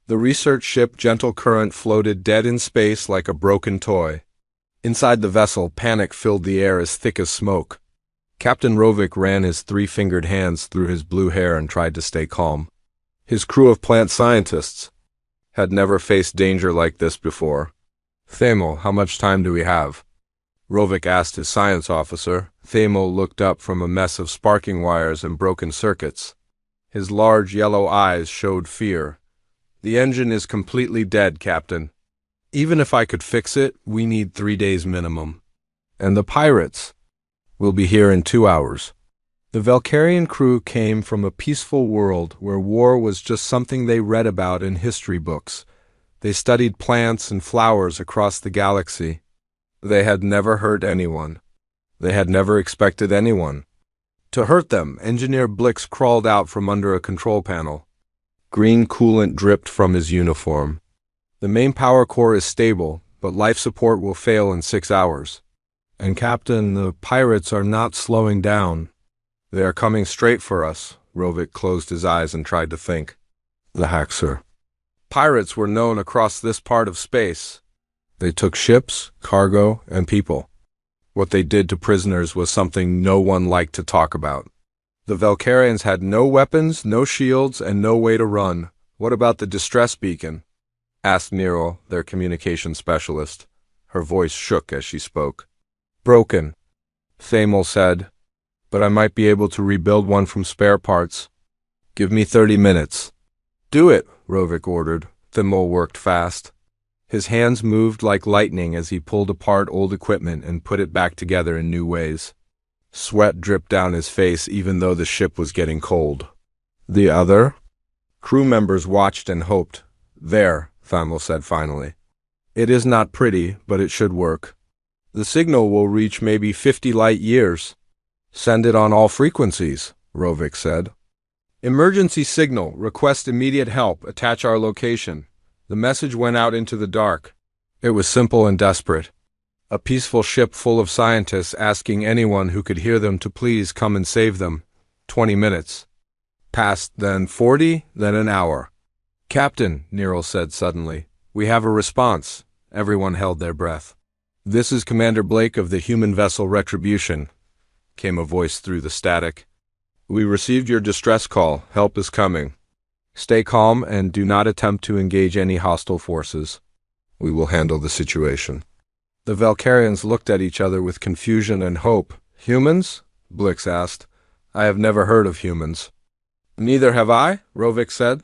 The research ship Gentle Current floated dead in space like a broken toy. Inside the vessel, panic filled the air as thick as smoke. Captain Rovik ran his three-fingered hands through his blue hair and tried to stay calm. His crew of plant scientists had never faced danger like this before. "Thamel, how much time do we have?" Rovik asked his science officer. Thamel looked up from a mess of sparking wires and broken circuits. His large yellow eyes showed fear. "The engine is completely dead, Captain. Even if I could fix it, we need 3 days minimum. And the pirates will be here in 2 hours." The Valkyrian crew came from a peaceful world where war was just something they read about in history books. They studied plants and flowers across the galaxy. They had never hurt anyone. They had never expected anyone to hurt them. Engineer Blix crawled out from under a control panel. Green coolant dripped from his uniform. "The main power core is stable, but life support will fail in 6 hours. And Captain, the pirates are not slowing down. They are coming straight for us." Rovik closed his eyes and tried to think. The Haxer. Pirates were known across this part of space. They took ships, cargo, and people. What they did to prisoners was something no one liked to talk about. The Valkyrians had no weapons, no shields, and no way to run. "What about the distress beacon?" asked Nero, their communication specialist. Her voice shook as she spoke. "Broken," Thamel said, "but I might be able to rebuild one from spare parts. Give me 30 minutes. "Do it," Rovik ordered. Thamel worked fast. His hands moved like lightning as he pulled apart old equipment and put it back together in new ways. Sweat dripped down his face even though the ship was getting cold. "The other?" Crew members watched and hoped. "There," Thamel said finally. "It is not pretty, but it should work. The signal will reach maybe 50 light years. "Send it on all frequencies," Rovik said. "Emergency signal. Request immediate help. Attach our location." The message went out into the dark. It was simple and desperate. A peaceful ship full of scientists asking anyone who could hear them to please come and save them. 20 minutes. Passed, then 40, then an hour. "Captain," Nero said suddenly, "we have a response." Everyone held their breath. "This is Commander Blake of the human vessel Retribution," came a voice through the static. "We received your distress call. Help is coming. Stay calm and do not attempt to engage any hostile forces. We will handle the situation." The Valkyrians looked at each other with confusion and hope. "Humans?" Blix asked. "I have never heard of humans." "Neither have I," Rovik said.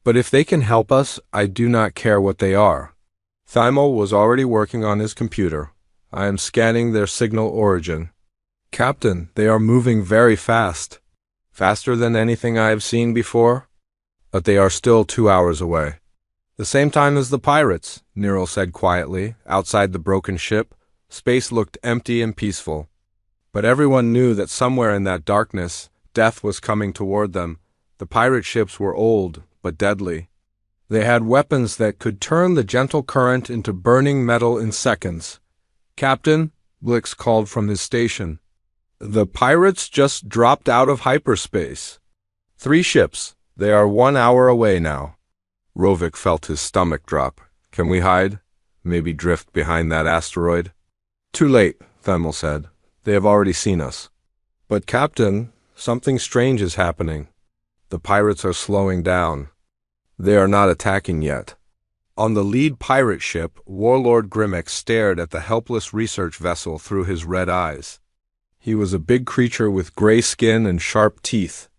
"But if they can help us, I do not care what they are." Thamel was already working on his computer. "I am scanning their signal origin." "Captain, they are moving very fast. Faster than anything I have seen before. But they are still 2 hours away." "The same time as the pirates," Nero said quietly. Outside the broken ship, space looked empty and peaceful. But everyone knew that somewhere in that darkness, death was coming toward them. The pirate ships were old, but deadly. They had weapons that could turn the Gentle Current into burning metal in seconds. "Captain," Blix called from his station. "The pirates just dropped out of hyperspace. 3 ships. They are 1 hour away now." Rovik felt his stomach drop. "Can we hide? Maybe drift behind that asteroid?" "Too late," Thamel said. "They have already seen us." "But Captain, something strange is happening. The pirates are slowing down. They are not attacking yet." On the lead pirate ship, Warlord Grimmick stared at the helpless research vessel through his red eyes. He was a big creature with gray skin and sharp teeth.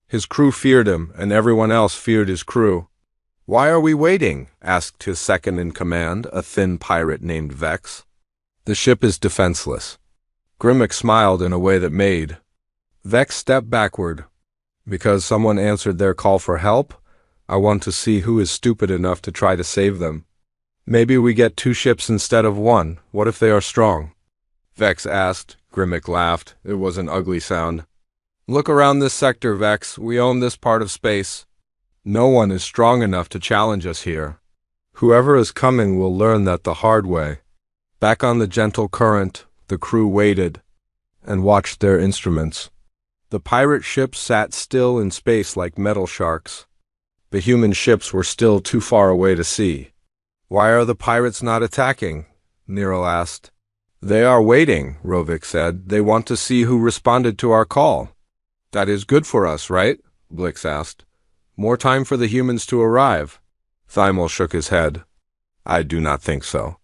His crew feared him, and everyone else feared his crew. "Why are we waiting?" asked his second-in-command, a thin pirate named Vex. "The ship is defenseless." Grimmick smiled in a way that made Vex step backward. "Because someone answered their call for help? I want to see who is stupid enough to try to save them. Maybe we get 2 ships instead of 1. What if they are strong?" Vex asked. Grimmick laughed. It was an ugly sound. "Look around this sector, Vex. We own this part of space. No one is strong enough to challenge us here. Whoever is coming will learn that the hard way." Back on the Gentle Current, the crew waited and watched their instruments. The pirate ships sat still in space like metal sharks. The human ships were still too far away to see. "Why are the pirates not attacking?" Nero asked. "They are waiting," Rovik said. "They want to see who responded to our call." "That is good for us, right?" Blix asked. "More time for the humans to arrive." Thymol shook his head. "I do not think so.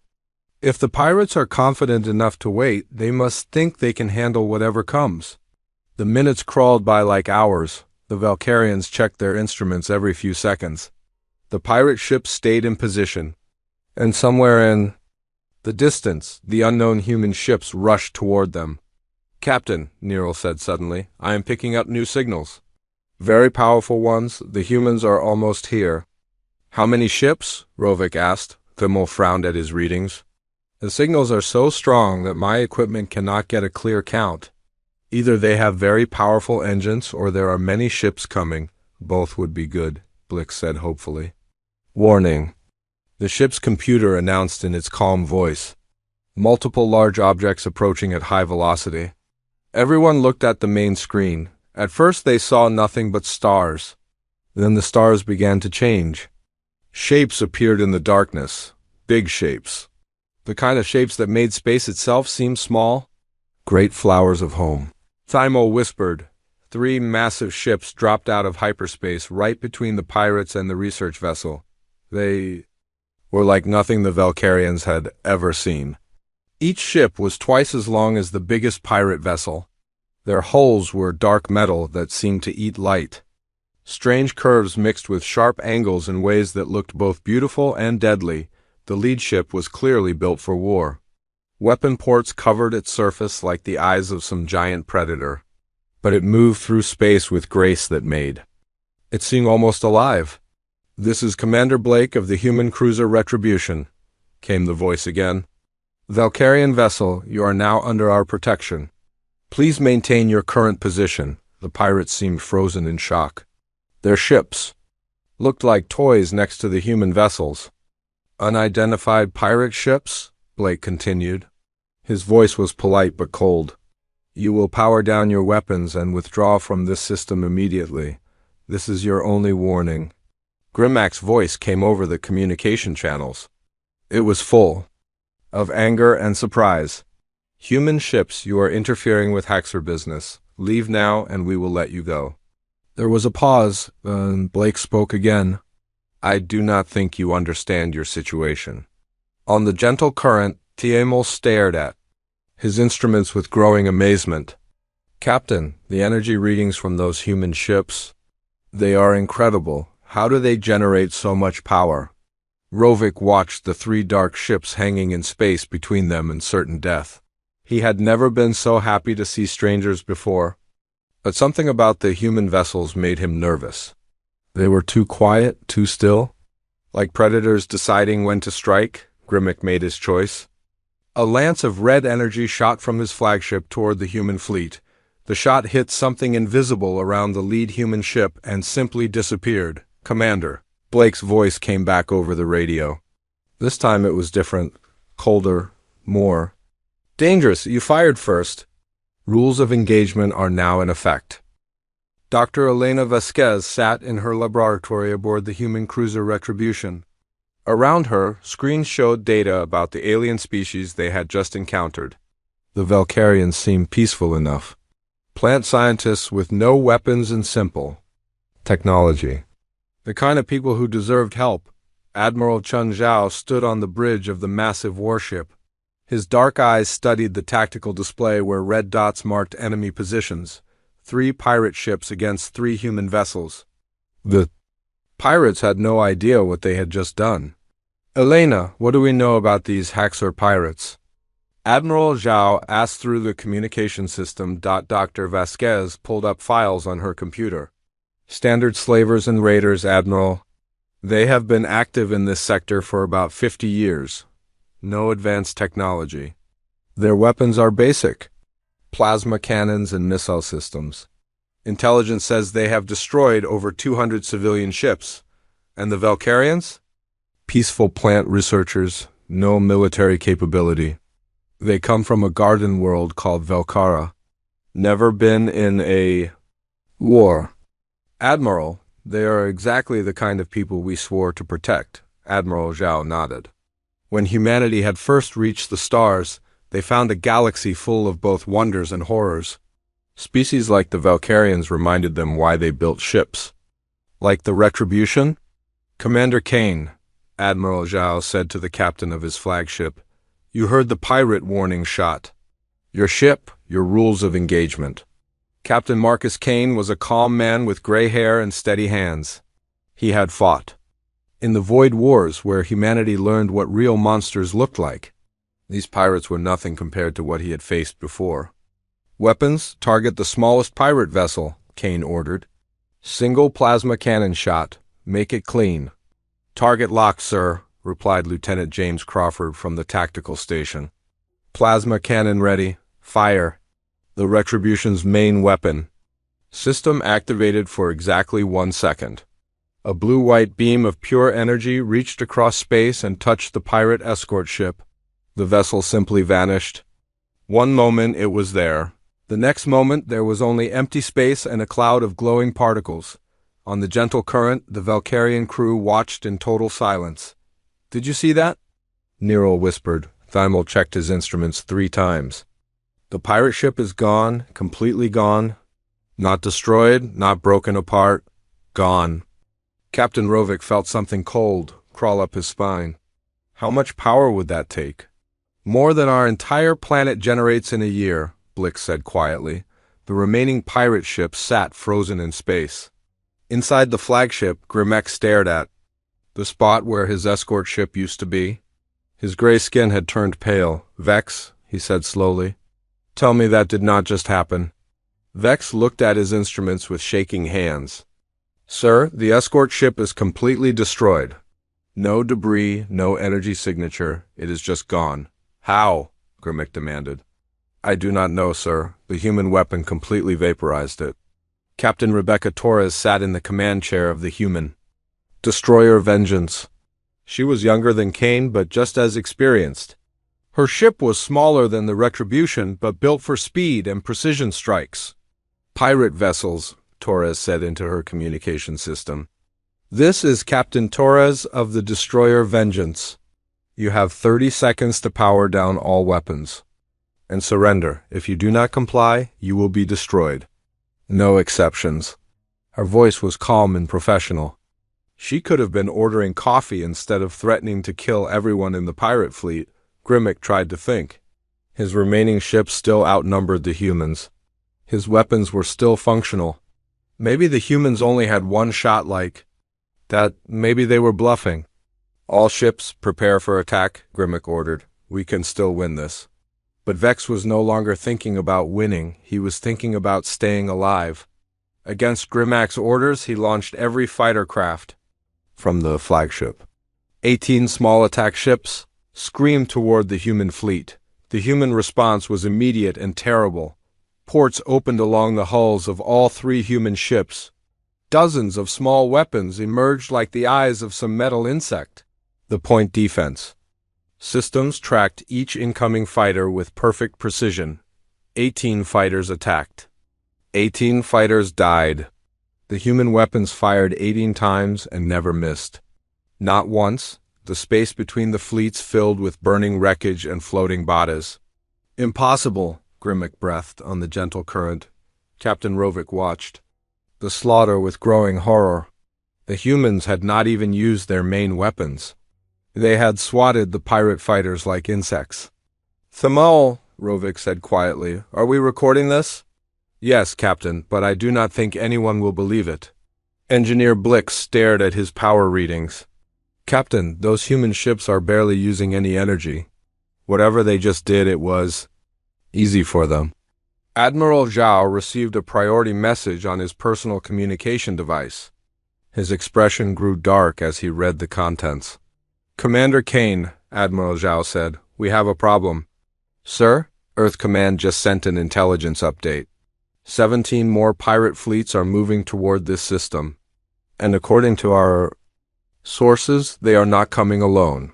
If the pirates are confident enough to wait, they must think they can handle whatever comes." The minutes crawled by like hours. The Valkyrians checked their instruments every few seconds. The pirate ships stayed in position. And somewhere in the distance, the unknown human ships rushed toward them. "Captain," Nero said suddenly, "I am picking up new signals." "Very powerful ones. The humans are almost here." "How many ships?" Rovik asked. Thymol frowned at his readings. "The signals are so strong that my equipment cannot get a clear count. Either they have very powerful engines or there are many ships coming. Both would be good," Blix said hopefully. "Warning," the ship's computer announced in its calm voice. "Multiple large objects approaching at high velocity." Everyone looked at the main screen. At first they saw nothing but stars. Then the stars began to change. Shapes appeared in the darkness. Big shapes. The kind of shapes that made space itself seem small. "Great flowers of home," Thymol whispered. 3 massive ships dropped out of hyperspace right between the pirates and the research vessel. They were like nothing the Valkyrians had ever seen. Each ship was twice as long as the biggest pirate vessel. Their hulls were dark metal that seemed to eat light. Strange curves mixed with sharp angles in ways that looked both beautiful and deadly. The lead ship was clearly built for war. Weapon ports covered its surface like the eyes of some giant predator. But it moved through space with grace that made it seem almost alive. "This is Commander Blake of the human cruiser Retribution," came the voice again. "Valkyrian vessel, you are now under our protection. Please maintain your current position." The pirates seemed frozen in shock. Their ships looked like toys next to the human vessels. "Unidentified pirate ships?" Blake continued. His voice was polite but cold. "You will power down your weapons and withdraw from this system immediately. This is your only warning." Grimac's voice came over the communication channels. It was full of anger and surprise. "Human ships, you are interfering with Haxor business. Leave now and we will let you go." There was a pause, and Blake spoke again. "I do not think you understand your situation." On the gentle current, Thymol stared at his instruments with growing amazement. "Captain, the energy readings from those human ships, they are incredible. How do they generate so much power?" Rovik watched the 3 dark ships hanging in space between them and certain death. He had never been so happy to see strangers before. But something about the human vessels made him nervous. They were too quiet, too still. Like predators deciding when to strike, Grimmac made his choice. A lance of red energy shot from his flagship toward the human fleet. The shot hit something invisible around the lead human ship and simply disappeared. "Commander," Blake's voice came back over the radio. This time it was different, colder, more dangerous. "You fired first. Rules of engagement are now in effect." Dr. Elena Vasquez sat in her laboratory aboard the human cruiser Retribution. Around her, screens showed data about the alien species they had just encountered. The Valkyrians seemed peaceful enough. Plant scientists with no weapons and simple technology. The kind of people who deserved help. Admiral Chun Zhao stood on the bridge of the massive warship. His dark eyes studied the tactical display where red dots marked enemy positions. 3 pirate ships against 3 human vessels. The pirates had no idea what they had just done. "Elena, what do we know about these Haxor pirates?" Admiral Zhao asked through the communication system. Dr. Vasquez pulled up files on her computer. "Standard slavers and raiders, Admiral. They have been active in this sector for about 50 years. No advanced technology. Their weapons are basic. Plasma cannons and missile systems. Intelligence says they have destroyed over 200 civilian ships. And the Valkyrians? Peaceful plant researchers, no military capability. They come from a garden world called Valkara. Never been in a war." "Admiral, They are exactly the kind of people we swore to protect, Admiral Zhao nodded. When humanity had first reached the stars, they found a galaxy full of both wonders and horrors. Species like the Valkyrians reminded them why they built ships. Like the Retribution? Commander Kane, Admiral Zhao said to the captain of his flagship, you heard the pirate warning shot. Your ship, your rules of engagement. Captain Marcus Kane was a calm man with gray hair and steady hands. He had fought in the Void Wars, where humanity learned what real monsters looked like. These pirates were nothing compared to what he had faced before. Weapons, target the smallest pirate vessel, Kane ordered. Single plasma cannon shot. Make it clean. Target locked, sir, replied Lieutenant James Crawford from the tactical station. Plasma cannon ready. Fire. The Retribution's main weapon. System activated for exactly 1 second. A blue-white beam of pure energy reached across space and touched the pirate escort ship. The vessel simply vanished. One moment it was there. The next moment there was only empty space and a cloud of glowing particles. On the gentle current, the Valkyrian crew watched in total silence. Did you see that? Nero whispered. Thymel checked his instruments 3 times. The pirate ship is gone, completely gone. Not destroyed, not broken apart. Gone. Captain Rovik felt something cold crawl up his spine. How much power would that take? More than our entire planet generates in a year, Blick said quietly. The remaining pirate ship sat frozen in space. Inside the flagship, Grimek stared at the spot where his escort ship used to be. His gray skin had turned pale. Vex, he said slowly. Tell me that did not just happen. Vex looked at his instruments with shaking hands. Sir, the escort ship is completely destroyed. No debris, no energy signature. It is just gone. How? Grimek demanded. I do not know, sir. The human weapon completely vaporized it. Captain Rebecca Torres sat in the command chair of the human destroyer Vengeance. She was younger than Kane, but just as experienced. Her ship was smaller than the Retribution, but built for speed and precision strikes. Pirate vessels, Torres said into her communication system. This is Captain Torres of the destroyer Vengeance. You have 30 seconds to power down all weapons. And surrender. If you do not comply, you will be destroyed. No exceptions. Her voice was calm and professional. She could have been ordering coffee instead of threatening to kill everyone in the pirate fleet, Grimek tried to think. His remaining ships still outnumbered the humans. His weapons were still functional. Maybe the humans only had 1 shot like that. Maybe they were bluffing. All ships, prepare for attack, Grimek ordered. We can still win this. But Vex was no longer thinking about winning. He was thinking about staying alive. Against Grimac's orders, he launched every fighter craft from the flagship. 18 small attack ships screamed toward the human fleet. The human response was immediate and terrible. Ports opened along the hulls of all 3 human ships. Dozens of small weapons emerged like the eyes of some metal insect. The point defense. Systems tracked each incoming fighter with perfect precision. 18 fighters attacked. 18 fighters died. The human weapons fired 18 times and never missed. Not once. The space between the fleets filled with burning wreckage and floating bodies. Impossible, Grimek breathed on the gentle current. Captain Rovik watched the slaughter with growing horror. The humans had not even used their main weapons. They had swatted the pirate fighters like insects. Thamel, Rovik said quietly, are we recording this? Yes, Captain, but I do not think anyone will believe it. Engineer Blick stared at his power readings. Captain, those human ships are barely using any energy. Whatever they just did, it was easy for them. Admiral Zhao received a priority message on his personal communication device. His expression grew dark as he read the contents. Commander Kane, Admiral Zhao said, we have a problem. Sir, Earth Command just sent an intelligence update. 17 more pirate fleets are moving toward this system. And according to our sources, they are not coming alone.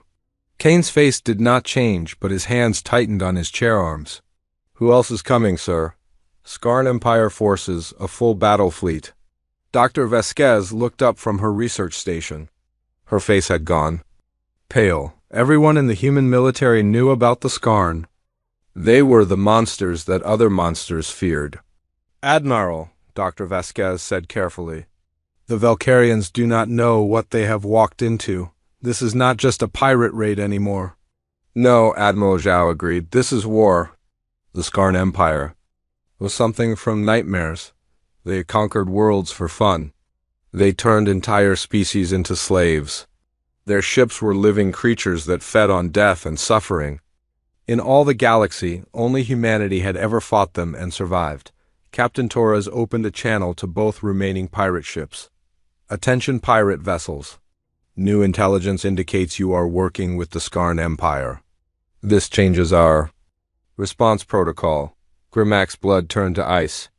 Kane's face did not change, but his hands tightened on his chair arms. Who else is coming, sir? Skarn Empire forces, a full battle fleet. Dr. Vasquez looked up from her research station. Her face had gone pale. Everyone in the human military knew about the Skarn. They were the monsters that other monsters feared. Admiral, Dr. Vasquez said carefully, the Valkyrians do not know what they have walked into. This is not just a pirate raid anymore. No, Admiral Zhao agreed. This is war. The Skarn Empire was something from nightmares. They conquered worlds for fun. They turned entire species into slaves. Their ships were living creatures that fed on death and suffering. In all the galaxy, only humanity had ever fought them and survived. Captain Torres opened a channel to both remaining pirate ships. Attention pirate vessels. New intelligence indicates you are working with the Skarn Empire. This changes our response protocol. Grimac's blood turned to ice.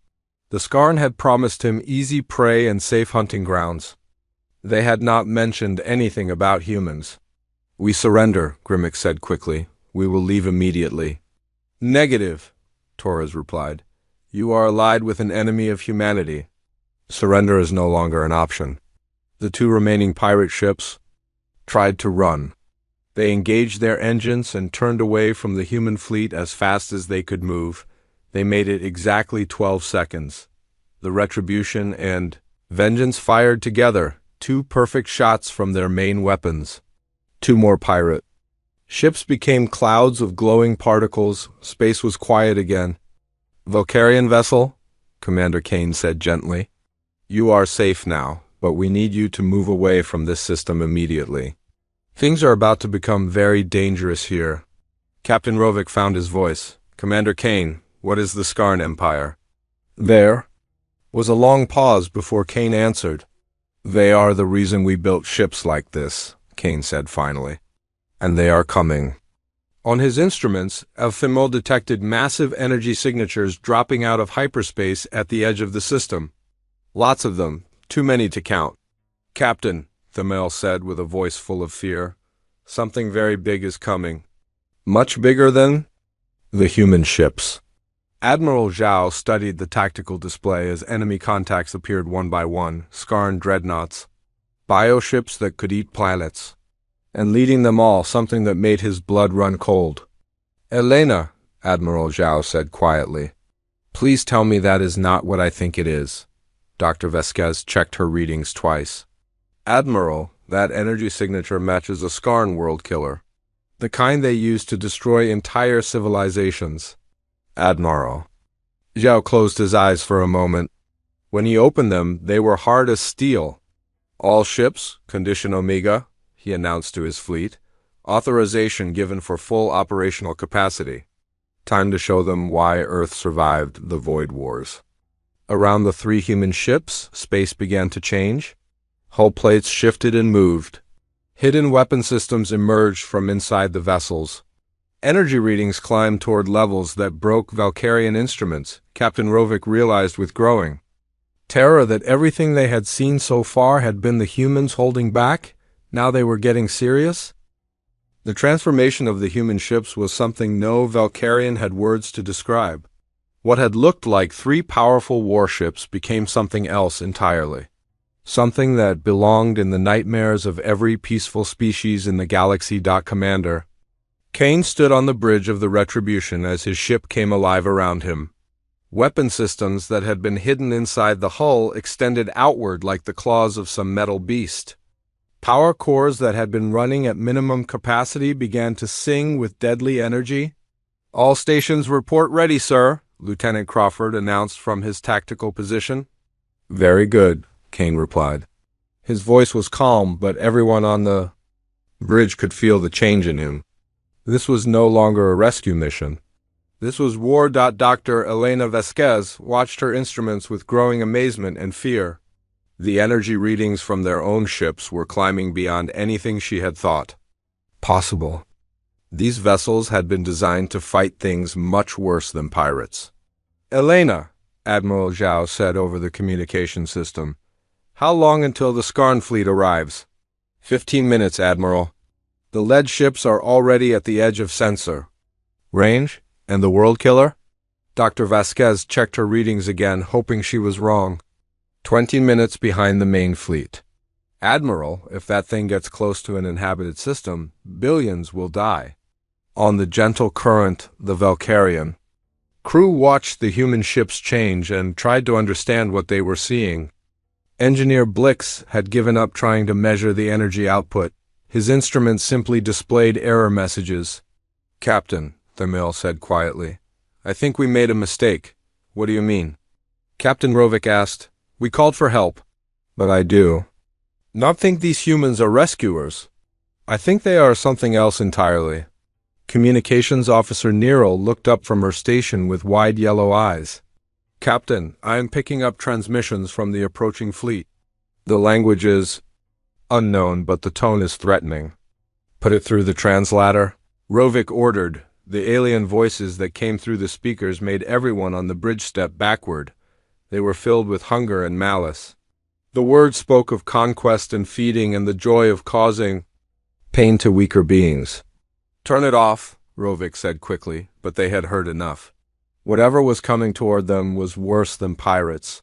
The Skarn had promised him easy prey and safe hunting grounds. They had not mentioned anything about humans. We surrender, Grimmac said quickly. We will leave immediately. Negative, Torres replied. You are allied with an enemy of humanity. Surrender is no longer an option. The two remaining pirate ships tried to run. They engaged their engines and turned away from the human fleet as fast as they could move. They made it exactly 12 seconds. The Retribution and Vengeance fired together, 2 perfect shots from their main weapons. 2 more pirate ships became clouds of glowing particles. Space was quiet again. Valkyrian vessel, Commander Kane said gently. You are safe now, but we need you to move away from this system immediately. Things are about to become very dangerous here. Captain Rovik found his voice. Commander Kane, what is the Skarn Empire? There was a long pause before Kane answered. They are the reason we built ships like this, Kane said finally. And they are coming. On his instruments, Elfimo detected massive energy signatures dropping out of hyperspace at the edge of the system. Lots of them, too many to count. Captain, Thamel said with a voice full of fear, something very big is coming. Much bigger than the human ships. Admiral Zhao studied the tactical display as enemy contacts appeared one by one, Skarn dreadnoughts, bioships that could eat planets, and leading them all something that made his blood run cold. Elena, Admiral Zhao said quietly, please tell me that is not what I think it is. Dr. Vasquez checked her readings twice. Admiral, that energy signature matches a Skarn world killer, the kind they use to destroy entire civilizations. Admiral. Zhao closed his eyes for a moment. When he opened them, they were hard as steel. All ships, condition Omega, he announced to his fleet. Authorization given for full operational capacity. Time to show them why Earth survived the Void Wars. Around the 3 human ships, space began to change. Hull plates shifted and moved. Hidden weapon systems emerged from inside the vessels. Energy readings climbed toward levels that broke Valkyrian instruments, Captain Rovik realized with growing terror that everything they had seen so far had been the humans holding back. Now they were getting serious. The transformation of the human ships was something no Valkyrian had words to describe. What had looked like 3 powerful warships became something else entirely. Something that belonged in the nightmares of every peaceful species in the galaxy. Commander Kane stood on the bridge of the Retribution as his ship came alive around him. Weapon systems that had been hidden inside the hull extended outward like the claws of some metal beast. Power cores that had been running at minimum capacity began to sing with deadly energy. All stations report ready, sir, Lieutenant Crawford announced from his tactical position. Very good, Kane replied. His voice was calm, but everyone on the bridge could feel the change in him. This was no longer a rescue mission. This was war. Dr. Elena Vasquez watched her instruments with growing amazement and fear. The energy readings from their own ships were climbing beyond anything she had thought possible. These vessels had been designed to fight things much worse than pirates. Elena, Admiral Zhao said over the communication system, how long until the Skarn fleet arrives? 15 minutes, Admiral. The lead ships are already at the edge of sensor range, and the world killer? Dr. Vasquez checked her readings again, hoping she was wrong. 20 minutes behind the main fleet. Admiral, if that thing gets close to an inhabited system, billions will die. On the gentle current, the Valkyrian. Crew watched the human ships change and tried to understand what they were seeing. Engineer Blix had given up trying to measure the energy output. His instruments simply displayed error messages. "Captain," Thermil said quietly, "I think we made a mistake." "What do you mean?" Captain Rovik asked. "We called for help." "But I do not think these humans are rescuers. I think they are something else entirely." Communications Officer Nero looked up from her station with wide yellow eyes. "Captain, I am picking up transmissions from the approaching fleet. The language is unknown, but the tone is threatening." "Put it through the translator," Rovik ordered. The alien voices that came through the speakers made everyone on the bridge step backward. They were filled with hunger and malice. The words spoke of conquest and feeding and the joy of causing pain to weaker beings. "Turn it off," Rovik said quickly, but they had heard enough. Whatever was coming toward them was worse than pirates.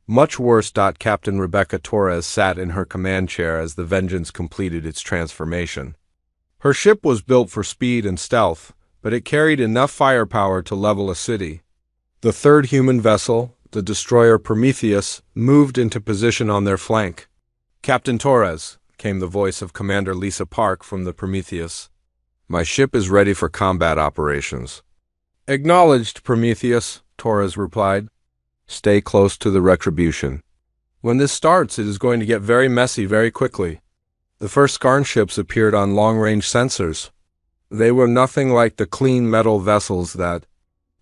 Much worse. Captain Rebecca Torres sat in her command chair as the Vengeance completed its transformation. Her ship was built for speed and stealth, but it carried enough firepower to level a city. The third human vessel, the destroyer Prometheus, moved into position on their flank. "Captain Torres," came the voice of Commander Lisa Park from the Prometheus. "My ship is ready for combat operations." "Acknowledged, Prometheus," Torres replied. "Stay close to the Retribution. When this starts, it is going to get very messy very quickly." The first Skarn ships appeared on long-range sensors. They were nothing like the clean metal vessels that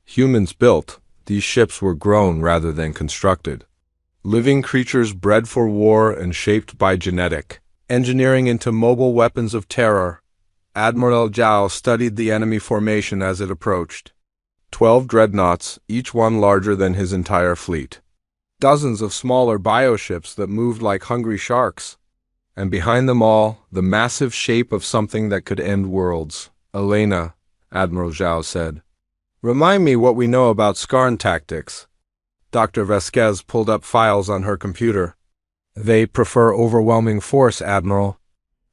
humans built. These ships were grown rather than constructed. Living creatures bred for war and shaped by genetic engineering into mobile weapons of terror. Admiral Zhao studied the enemy formation as it approached. 12 dreadnoughts, each one larger than his entire fleet. Dozens of smaller bioships that moved like hungry sharks. And behind them all, the massive shape of something that could end worlds. "Elena," Admiral Zhao said, "remind me what we know about Skarn tactics." Dr. Vasquez pulled up files on her computer. "They prefer overwhelming force, Admiral.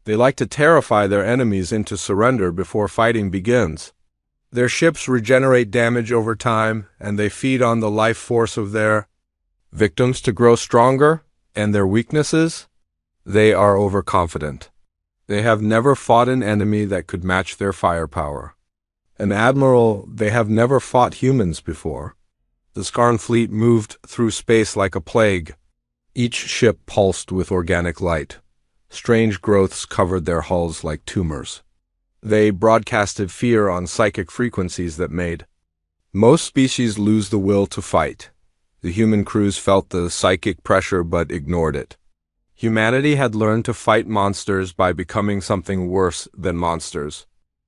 They like to terrify their enemies into surrender before fighting begins. Their ships regenerate damage over time, and they feed on the life force of their victims to grow stronger, and their weaknesses? They are overconfident. They have never fought an enemy that could match their firepower. And Admiral, they have never fought humans before." The Skarn fleet moved through space like a plague. Each ship pulsed with organic light. Strange growths covered their hulls like tumors. They broadcasted fear on psychic frequencies that made most species lose the will to fight. The human crews felt the psychic pressure but ignored it. Humanity had learned to fight monsters by becoming something worse than monsters.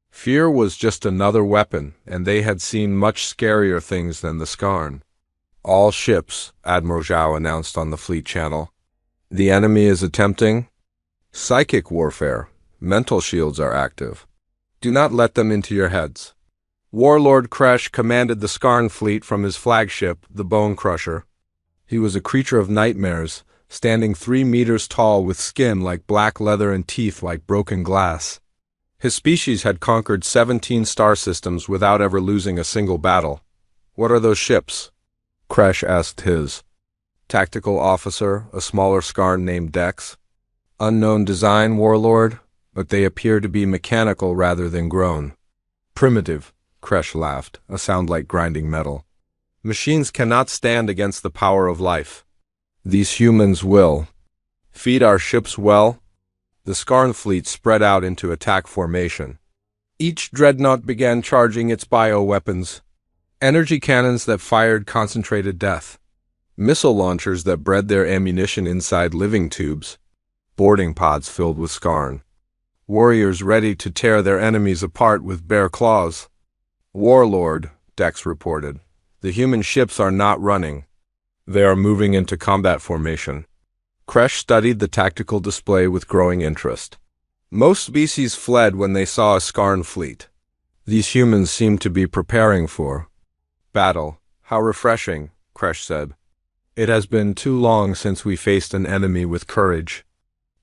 Fear was just another weapon, and they had seen much scarier things than the Skarn. "All ships," Admiral Zhao announced on the fleet channel. "The enemy is attempting psychic warfare. Mental shields are active. Do not let them into your heads." Warlord Kresh commanded the Skarn fleet from his flagship, the Bone Crusher. He was a creature of nightmares, standing 3 meters tall with skin like black leather and teeth like broken glass. His species had conquered 17 star systems without ever losing a single battle. "What are those ships?" Kresh asked his tactical officer, a smaller Skarn named Dex. "Unknown design, Warlord, but they appear to be mechanical rather than grown." "Primitive," Kresh laughed, a sound like grinding metal. "Machines cannot stand against the power of life. These humans will feed our ships well." The Skarn fleet spread out into attack formation. Each dreadnought began charging its bioweapons. Energy cannons that fired concentrated death. Missile launchers that bred their ammunition inside living tubes. Boarding pods filled with Skarn. Warriors ready to tear their enemies apart with bare claws. "Warlord," Dex reported, "the human ships are not running. They are moving into combat formation." Kresh studied the tactical display with growing interest. Most species fled when they saw a Skarn fleet. These humans seemed to be preparing for battle. "How refreshing," Kresh said. It has been too long since we faced an enemy with courage.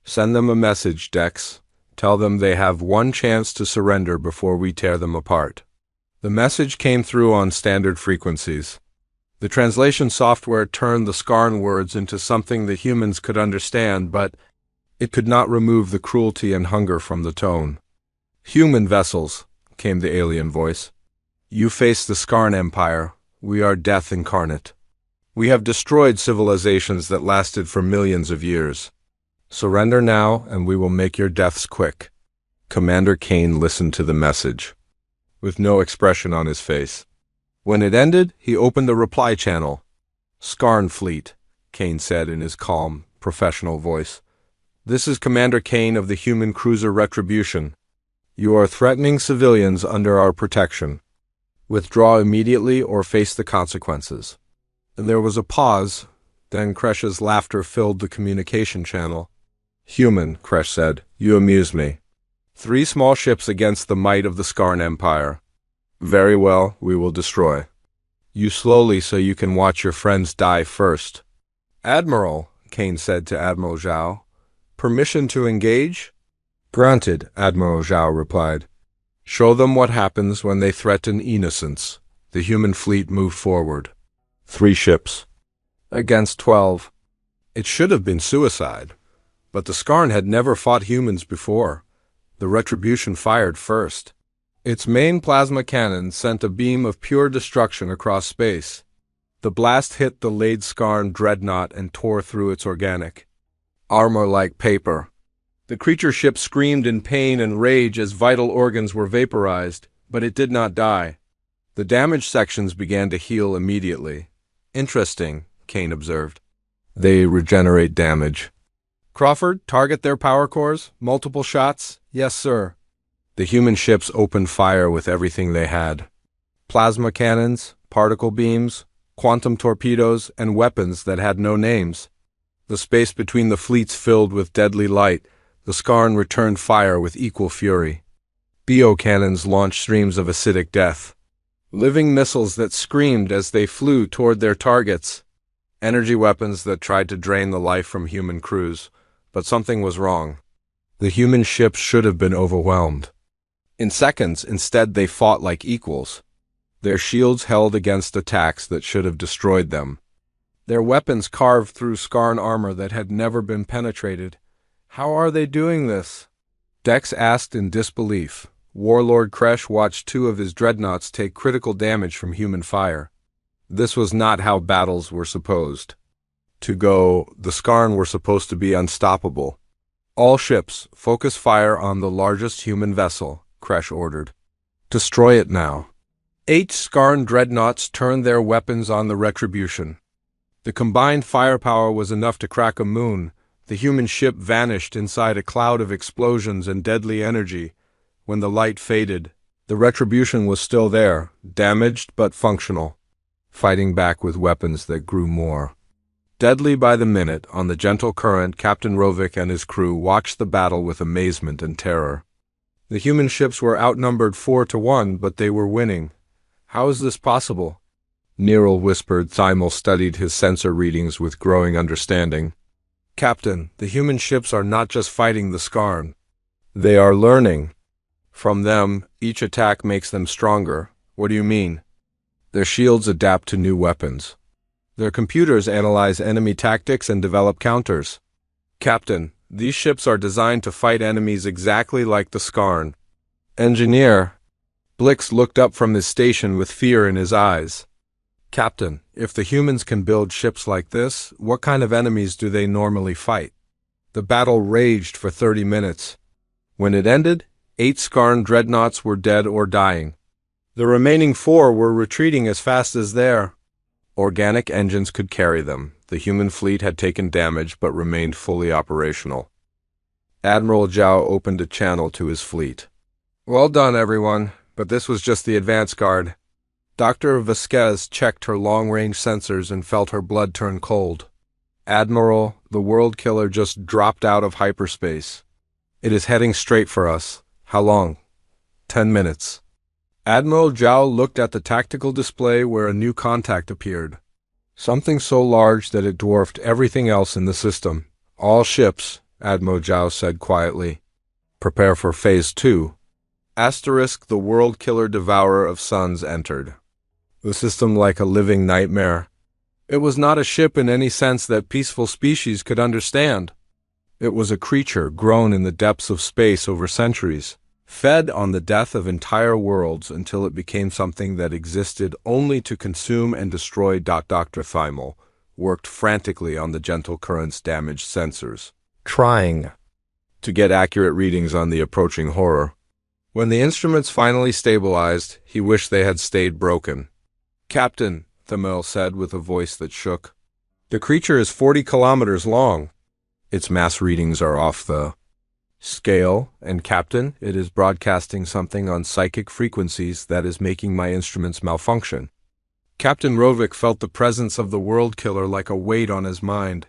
Send them a message, Dex. Tell them they have one chance to surrender before we tear them apart. The message came through on standard frequencies. The translation software turned the Skarn words into something that humans could understand, but it could not remove the cruelty and hunger from the tone. "Human vessels," came the alien voice. "You face the Skarn Empire. We are death incarnate. We have destroyed civilizations that lasted for millions of years. Surrender now, and we will make your deaths quick." Commander Kane listened to the message, with no expression on his face. When it ended, he opened the reply channel. "Skarn Fleet," Kane said in his calm, professional voice. "This is Commander Kane of the human cruiser Retribution. You are threatening civilians under our protection. Withdraw immediately or face the consequences." There was a pause, then Kresh's laughter filled the communication channel. "Human," Kresh said, "you amuse me. 3 small ships against the might of the Skarn Empire. Very well, we will destroy. You slowly so you can watch your friends die first." "Admiral," Kane said to Admiral Zhao, "permission to engage?" "Granted," Admiral Zhao replied. "Show them what happens when they threaten innocents." The human fleet moved forward. 3 ships against 12. It should have been suicide. But the Skarn had never fought humans before. The Retribution fired first. Its main plasma cannon sent a beam of pure destruction across space. The blast hit the laid Skarn dreadnought and tore through its organic armor like paper. The creature ship screamed in pain and rage as vital organs were vaporized, but it did not die. The damaged sections began to heal immediately. "Interesting," Kane observed. "They regenerate damage." "Crawford, target their power cores? Multiple shots?" "Yes, sir." The human ships opened fire with everything they had. Plasma cannons, particle beams, quantum torpedoes, and weapons that had no names. The space between the fleets filled with deadly light. The Skarn returned fire with equal fury. BO cannons launched streams of acidic death. Living missiles that screamed as they flew toward their targets. Energy weapons that tried to drain the life from human crews. But something was wrong. The human ships should have been overwhelmed. In seconds, instead they fought like equals. Their shields held against attacks that should have destroyed them. Their weapons carved through Skarn armor that had never been penetrated. "How are they doing this?" Dex asked in disbelief. Warlord Kresh watched 2 of his dreadnoughts take critical damage from human fire. This was not how battles were supposed to go. The Skarn were supposed to be unstoppable. "All ships, focus fire on the largest human vessel," Kresh ordered. "Destroy it now." 8 Skarn dreadnoughts turned their weapons on the Retribution. The combined firepower was enough to crack a moon. The human ship vanished inside a cloud of explosions and deadly energy. When the light faded, the Retribution was still there, damaged but functional, fighting back with weapons that grew more deadly by the minute. On the gentle current, Captain Rovik and his crew watched the battle with amazement and terror. The human ships were outnumbered 4-1, but they were winning. "How is this possible?" Neril whispered. Thymel studied his sensor readings with growing understanding. "Captain, the human ships are not just fighting the Skarn. They are learning from them. Each attack makes them stronger." "What do you mean?" "Their shields adapt to new weapons. Their computers analyze enemy tactics and develop counters." "Captain, these ships are designed to fight enemies exactly like the Skarn." "Engineer." Blix looked up from his station with fear in his eyes. "Captain, if the humans can build ships like this, what kind of enemies do they normally fight?" The battle raged for 30 minutes. When it ended, 8 Skarn dreadnoughts were dead or dying. The remaining 4 were retreating as fast as their organic engines could carry them. The human fleet had taken damage but remained fully operational. Admiral Zhao opened a channel to his fleet. "Well done, everyone, but this was just the advance guard." Dr. Vasquez checked her long-range sensors and felt her blood turn cold. "Admiral, the World Killer just dropped out of hyperspace. It is heading straight for us." "How long?" 10 minutes. Admiral Zhao looked at the tactical display where a new contact appeared. Something so large that it dwarfed everything else in the system. All ships, Admiral Zhao said quietly. Prepare for Phase 2. Asterisk, the world killer devourer of suns entered. The system like a living nightmare. It was not a ship in any sense that peaceful species could understand. It was a creature grown in the depths of space over centuries, fed on the death of entire worlds until it became something that existed only to consume and destroy. Dr. Thymel worked frantically on the gentle current's damaged sensors, trying to get accurate readings on the approaching horror. When the instruments finally stabilized, he wished they had stayed broken. "Captain," Thymel said with a voice that shook, "the creature is 40 kilometers long. Its mass readings are off the scale, and Captain, it is broadcasting something on psychic frequencies that is making my instruments malfunction." Captain Rovik felt the presence of the world killer like a weight on his mind.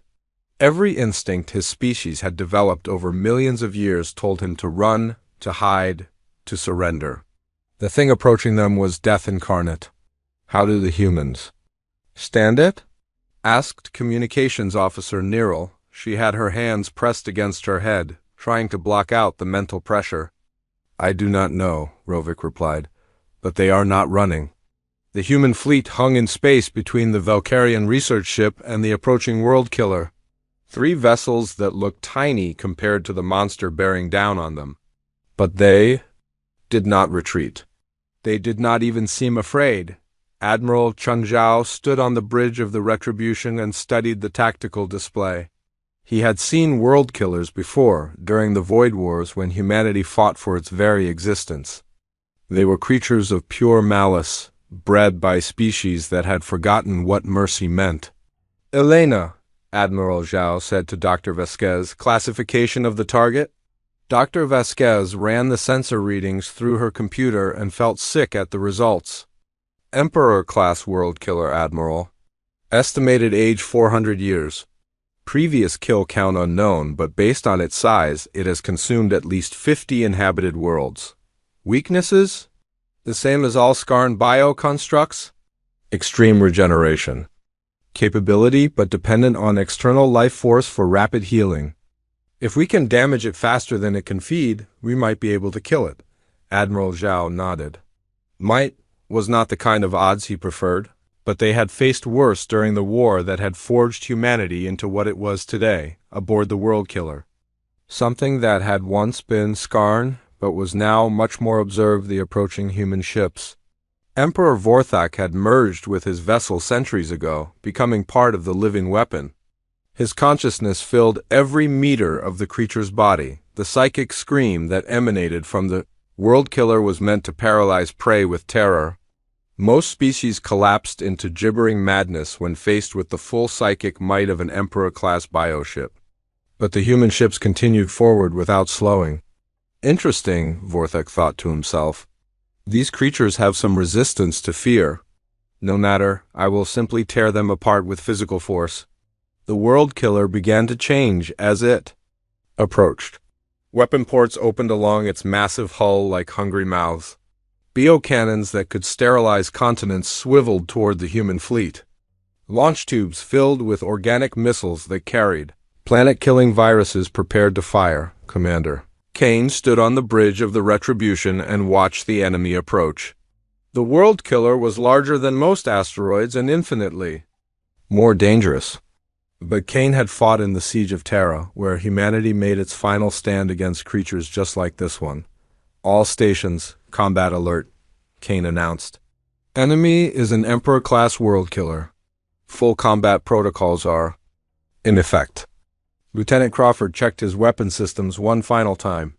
Every instinct his species had developed over millions of years told him to run, to hide, to surrender. The thing approaching them was death incarnate. "How do the humans stand it?" asked Communications Officer Niril. She had her hands pressed against her head, trying to block out the mental pressure. "I do not know," Rovik replied, "but they are not running." The human fleet hung in space between the Valkyrian research ship and the approaching world killer. 3 vessels that looked tiny compared to the monster bearing down on them. But they did not retreat. They did not even seem afraid. Admiral Chengzhao stood on the bridge of the Retribution and studied the tactical display. He had seen world killers before, during the Void Wars when humanity fought for its very existence. They were creatures of pure malice, bred by species that had forgotten what mercy meant. "Elena," Admiral Zhao said to Dr. Vasquez, "classification of the target?" Dr. Vasquez ran the sensor readings through her computer and felt sick at the results. "Emperor-class world killer, Admiral. Estimated age 400 years. Previous kill count unknown, but based on its size, it has consumed at least 50 inhabited worlds. Weaknesses? The same as all Skarn bioconstructs? Extreme regeneration. Capability, but dependent on external life force for rapid healing. If we can damage it faster than it can feed, we might be able to kill it." Admiral Zhao nodded. Might was not the kind of odds he preferred, but they had faced worse during the war that had forged humanity into what it was today, aboard the world killer. Something that had once been Skarn, but was now much more observed the approaching human ships. Emperor Vorthak had merged with his vessel centuries ago, becoming part of the living weapon. His consciousness filled every meter of the creature's body. The psychic scream that emanated from the world killer was meant to paralyze prey with terror. Most species collapsed into gibbering madness when faced with the full psychic might of an Emperor-class bioship. But the human ships continued forward without slowing. "Interesting," Vorthak thought to himself. "These creatures have some resistance to fear. No matter, I will simply tear them apart with physical force." The world killer began to change as it approached. Weapon ports opened along its massive hull like hungry mouths. Biocannons that could sterilize continents swiveled toward the human fleet. Launch tubes filled with organic missiles that carried planet-killing viruses prepared to fire. Commander Kane stood on the bridge of the Retribution and watched the enemy approach. The world killer was larger than most asteroids and infinitely more dangerous. But Kane had fought in the Siege of Terra, where humanity made its final stand against creatures just like this one. "All stations, combat alert," Kane announced. "Enemy is an Emperor-class world killer. Full combat protocols are in effect." Lieutenant Crawford checked his weapon systems one final time.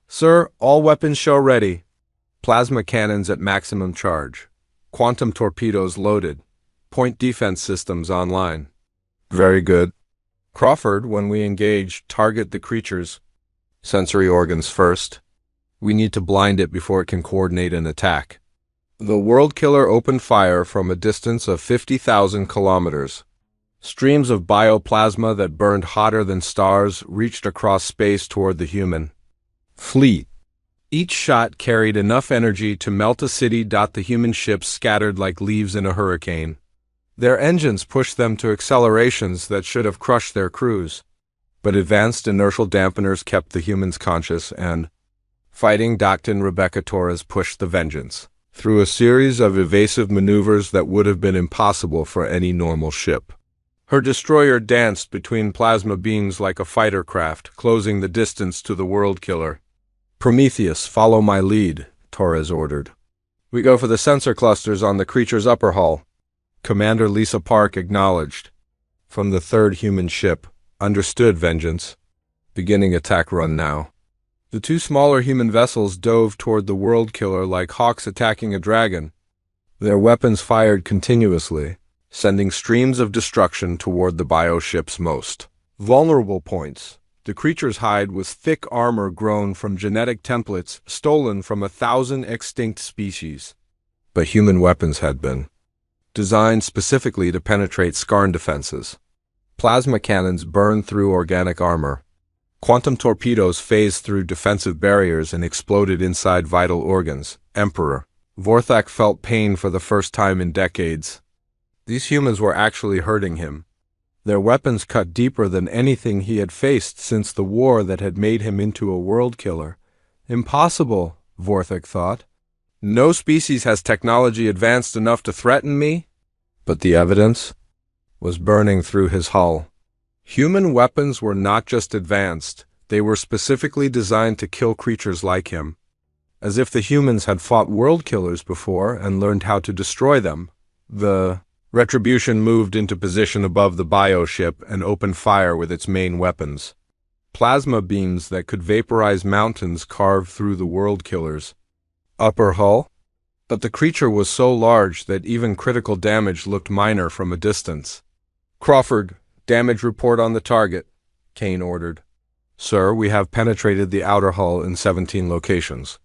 "Sir, all weapons show ready. Plasma cannons at maximum charge. Quantum torpedoes loaded. Point defense systems online." "Very good. Crawford, when we engage, target the creature's sensory organs first. We need to blind it before it can coordinate an attack." The world killer opened fire from a distance of 50,000 kilometers. Streams of bioplasma that burned hotter than stars reached across space toward the human fleet. Each shot carried enough energy to melt a city. The human ships scattered like leaves in a hurricane. Their engines pushed them to accelerations that should have crushed their crews. But advanced inertial dampeners kept the humans conscious and, fighting Dr. Rebecca Torres pushed the Vengeance through a series of evasive maneuvers that would have been impossible for any normal ship. Her destroyer danced between plasma beams like a fighter craft, closing the distance to the World Killer. "Prometheus, follow my lead," Torres ordered. "We go for the sensor clusters on the creature's upper hull." Commander Lisa Park acknowledged. From the third human ship, "Understood, Vengeance. Beginning attack run now." The two smaller human vessels dove toward the World Killer like hawks attacking a dragon. Their weapons fired continuously, sending streams of destruction toward the bioship's most vulnerable points. The creature's hide was thick armor grown from genetic templates stolen from 1,000 extinct species. But human weapons had been designed specifically to penetrate skarn defenses. Plasma cannons burned through organic armor. Quantum torpedoes phased through defensive barriers and exploded inside vital organs. Emperor Vorthak felt pain for the first time in decades. These humans were actually hurting him. Their weapons cut deeper than anything he had faced since the war that had made him into a world killer. Impossible, Vorthak thought. No species has technology advanced enough to threaten me. But the evidence was burning through his hull. Human weapons were not just advanced, they were specifically designed to kill creatures like him. As if the humans had fought world killers before and learned how to destroy them. The Retribution moved into position above the bioship and opened fire with its main weapons. Plasma beams that could vaporize mountains carved through the world killer's upper hull. But the creature was so large that even critical damage looked minor from a distance. "Crawford, damage report on the target," Kane ordered. "Sir, we have penetrated the outer hull in 17 locations.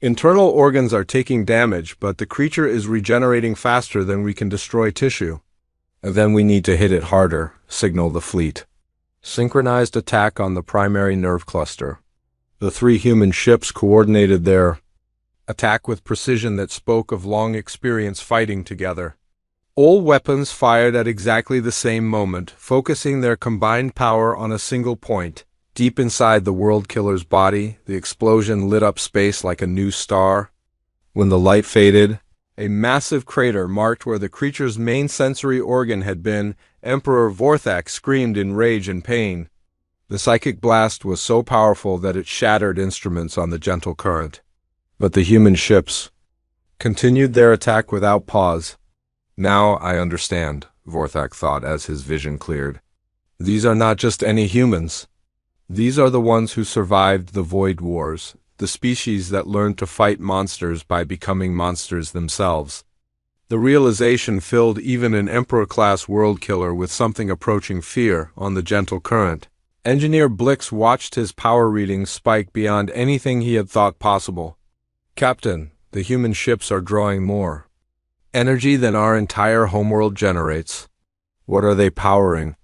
Internal organs are taking damage, but the creature is regenerating faster than we can destroy tissue. And then we need to hit it harder," signaled the fleet. Synchronized attack on the primary nerve cluster. The three human ships coordinated their attack with precision that spoke of long experience fighting together. All weapons fired at exactly the same moment, focusing their combined power on a single point. Deep inside the world killer's body, the explosion lit up space like a new star. When the light faded, a massive crater marked where the creature's main sensory organ had been. Emperor Vorthak screamed in rage and pain. The psychic blast was so powerful that it shattered instruments on the gentle current. But the human ships continued their attack without pause. "Now I understand," Vorthak thought as his vision cleared. "These are not just any humans. These are the ones who survived the Void Wars, the species that learned to fight monsters by becoming monsters themselves." The realization filled even an Emperor-class world killer with something approaching fear on the gentle current. Engineer Blix watched his power readings spike beyond anything he had thought possible. "Captain, the human ships are drawing more energy than our entire homeworld generates. What are they powering?"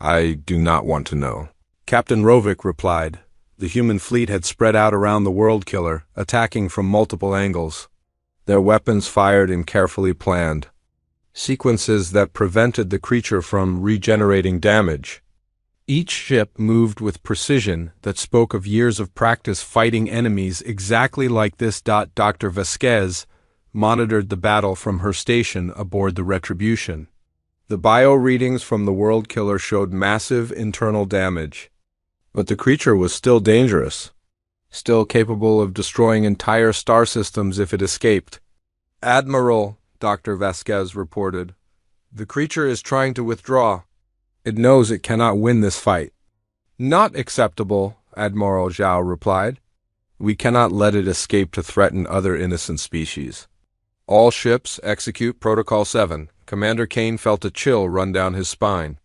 "I do not want to know," Captain Rovik replied. The human fleet had spread out around the world killer, attacking from multiple angles. Their weapons fired in carefully planned sequences that prevented the creature from regenerating damage. Each ship moved with precision that spoke of years of practice fighting enemies exactly like this. Dr. Vasquez monitored the battle from her station aboard the Retribution. The bio readings from the world killer showed massive internal damage. But the creature was still dangerous, still capable of destroying entire star systems if it escaped. "Admiral," Dr. Vasquez reported, "the creature is trying to withdraw. It knows it cannot win this fight." "Not acceptable," Admiral Zhao replied. "We cannot let it escape to threaten other innocent species. All ships execute Protocol 7. Commander Kane felt a chill run down his spine.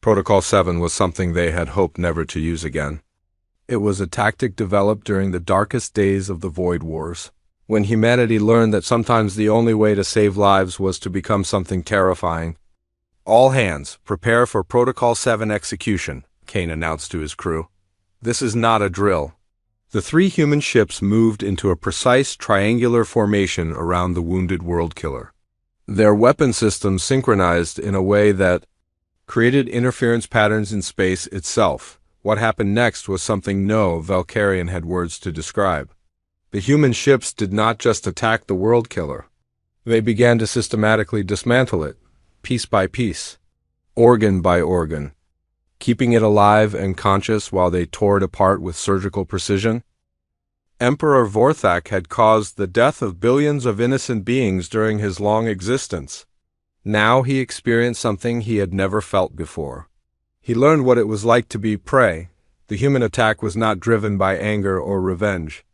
Protocol 7 was something they had hoped never to use again. It was a tactic developed during the darkest days of the Void Wars, when humanity learned that sometimes the only way to save lives was to become something terrifying. "All hands, prepare for Protocol 7 execution," Kane announced to his crew. "This is not a drill." The three human ships moved into a precise triangular formation around the wounded world killer. Their weapon systems synchronized in a way that created interference patterns in space itself. What happened next was something no Valkyrian had words to describe. The human ships did not just attack the world killer. They began to systematically dismantle it, piece by piece, organ by organ, keeping it alive and conscious while they tore it apart with surgical precision. Emperor Vorthak had caused the death of billions of innocent beings during his long existence. Now he experienced something he had never felt before. He learned what it was like to be prey. The human attack was not driven by anger or revenge.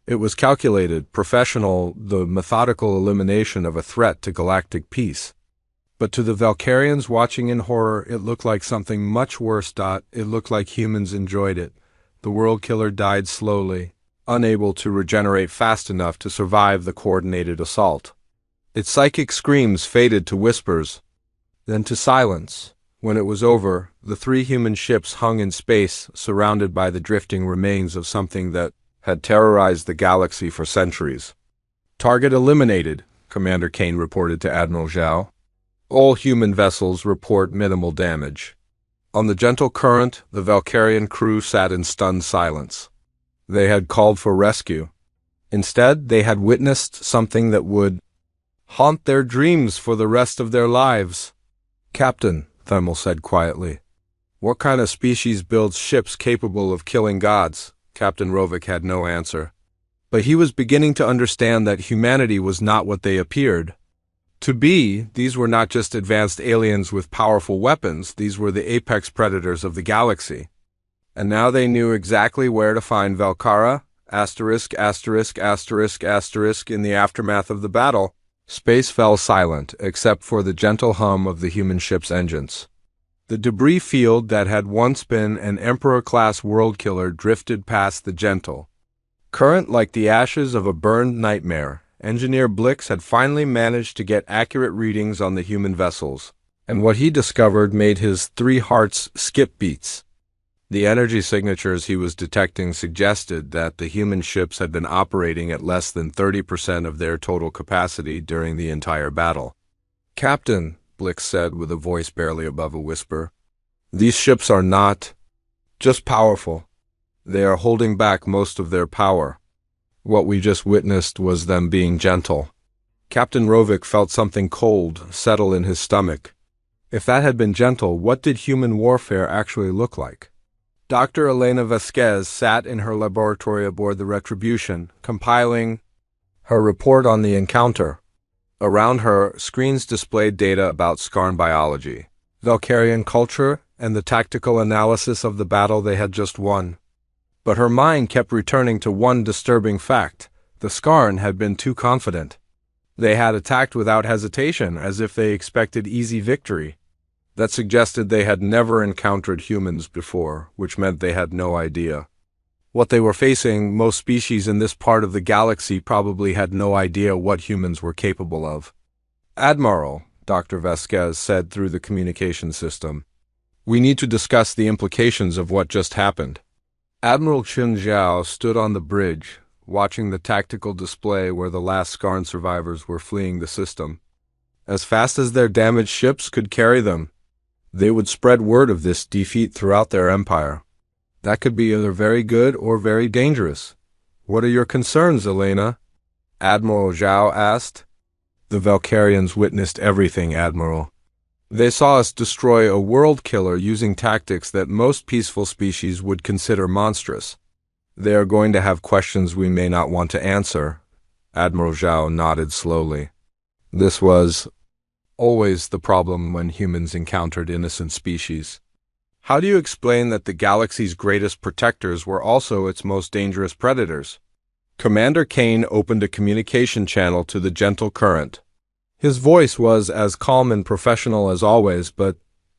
It was calculated, professional, the methodical elimination of a threat to galactic peace. But to the Valkyrians watching in horror, it looked like something much worse. It looked like humans enjoyed it. The world killer died slowly, unable to regenerate fast enough to survive the coordinated assault. Its psychic screams faded to whispers, then to silence. When it was over, the three human ships hung in space, surrounded by the drifting remains of something that had terrorized the galaxy for centuries. "Target eliminated," Commander Kane reported to Admiral Zhao. "All human vessels report minimal damage." On the gentle current, the Valkyrian crew sat in stunned silence. They had called for rescue. Instead, they had witnessed something that would haunt their dreams for the rest of their lives. "Captain," Themel said quietly, "what kind of species builds ships capable of killing gods?" Captain Rovik had no answer. But he was beginning to understand that humanity was not what they appeared to be. These were not just advanced aliens with powerful weapons, these were the apex predators of the galaxy. And now they knew exactly where to find Valkara, ******** in the aftermath of the battle. Space fell silent, except for the gentle hum of the human ship's engines. The debris field that had once been an Emperor-class world killer drifted past the gentle current like the ashes of a burned nightmare. Engineer Blix had finally managed to get accurate readings on the human vessels, and what he discovered made his 3 hearts skip beats. The energy signatures he was detecting suggested that the human ships had been operating at less than 30% of their total capacity during the entire battle. "Captain," Blix said with a voice barely above a whisper, "these ships are not just powerful. They are holding back most of their power. What we just witnessed was them being gentle." Captain Rovik felt something cold settle in his stomach. If that had been gentle, what did human warfare actually look like? Dr. Elena Vasquez sat in her laboratory aboard the Retribution, compiling her report on the encounter. Around her, screens displayed data about Skarn biology, Valkyrian culture, and the tactical analysis of the battle they had just won. But her mind kept returning to one disturbing fact. The Skarn had been too confident. They had attacked without hesitation, as if they expected easy victory. That suggested they had never encountered humans before, which meant they had no idea what they were facing. Most species in this part of the galaxy probably had no idea what humans were capable of. "Admiral," Dr. Vasquez said through the communication system, "we need to discuss the implications of what just happened." Admiral Chen Zhao stood on the bridge, watching the tactical display where the last Skarn survivors were fleeing the system. As fast as their damaged ships could carry them, they would spread word of this defeat throughout their empire. That could be either very good or very dangerous. "What are your concerns, Elena?" Admiral Zhao asked. "The Valkyrians witnessed everything, Admiral. They saw us destroy a world killer using tactics that most peaceful species would consider monstrous. They are going to have questions we may not want to answer." Admiral Zhao nodded slowly. This was always the problem when humans encountered innocent species. How do you explain that the galaxy's greatest protectors were also its most dangerous predators? Commander Kane opened a communication channel to the gentle current. His voice was as calm and professional as always, but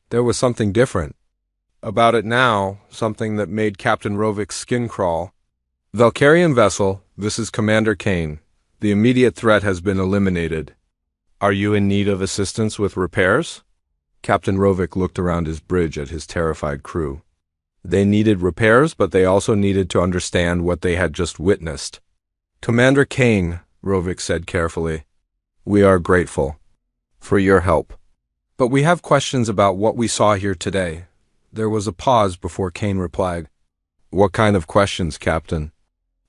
there was something different about it now, something that made Captain Rovik's skin crawl. "Valkyrian vessel, this is Commander Kane. The immediate threat has been eliminated. Are you in need of assistance with repairs?" Captain Rovik looked around his bridge at his terrified crew. They needed repairs, but they also needed to understand what they had just witnessed. "Commander Kane," Rovik said carefully, "we are grateful. For your help. But we have questions about what we saw here today. There was a pause before Kane replied. What kind of questions, Captain?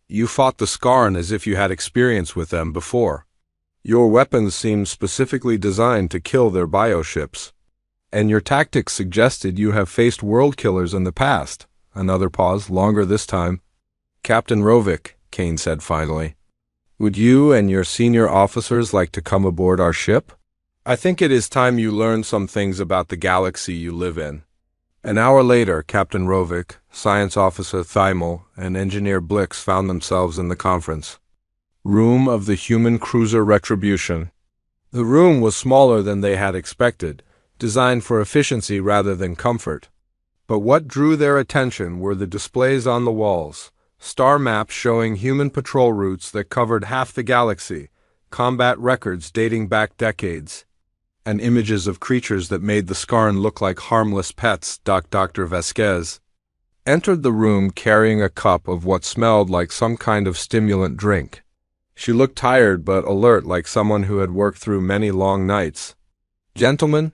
You fought the Skarn as if you had experience with them before. Your weapons seemed specifically designed to kill their bioships. And your tactics suggested you have faced world killers in the past. Another pause, longer this time. Captain Rovik, Kane said finally, would you and your senior officers like to come aboard our ship? I think it is time you learn some things about the galaxy you live in. An hour later, Captain Rovik, Science Officer Thymel, and Engineer Blix found themselves in the conference room of the human cruiser Retribution. The room was smaller than they had expected, designed for efficiency rather than comfort. But what drew their attention were the displays on the walls, star maps showing human patrol routes that covered half the galaxy, combat records dating back decades, and images of creatures that made the Skarn look like harmless pets. Dr. Vasquez entered the room carrying a cup of what smelled like some kind of stimulant drink. She looked tired but alert, like someone who had worked through many long nights. Gentlemen,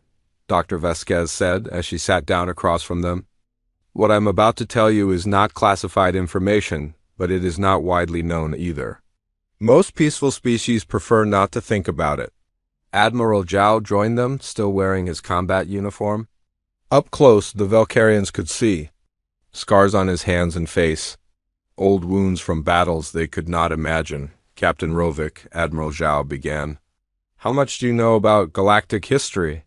Dr. Vasquez said as she sat down across from them, what I'm about to tell you is not classified information, but it is not widely known either. Most peaceful species prefer not to think about it. Admiral Zhao joined them, still wearing his combat uniform. Up close, the Valkyrians could see scars on his hands and face, old wounds from battles they could not imagine. Captain Rovik, Admiral Zhao began. How much do you know about galactic history?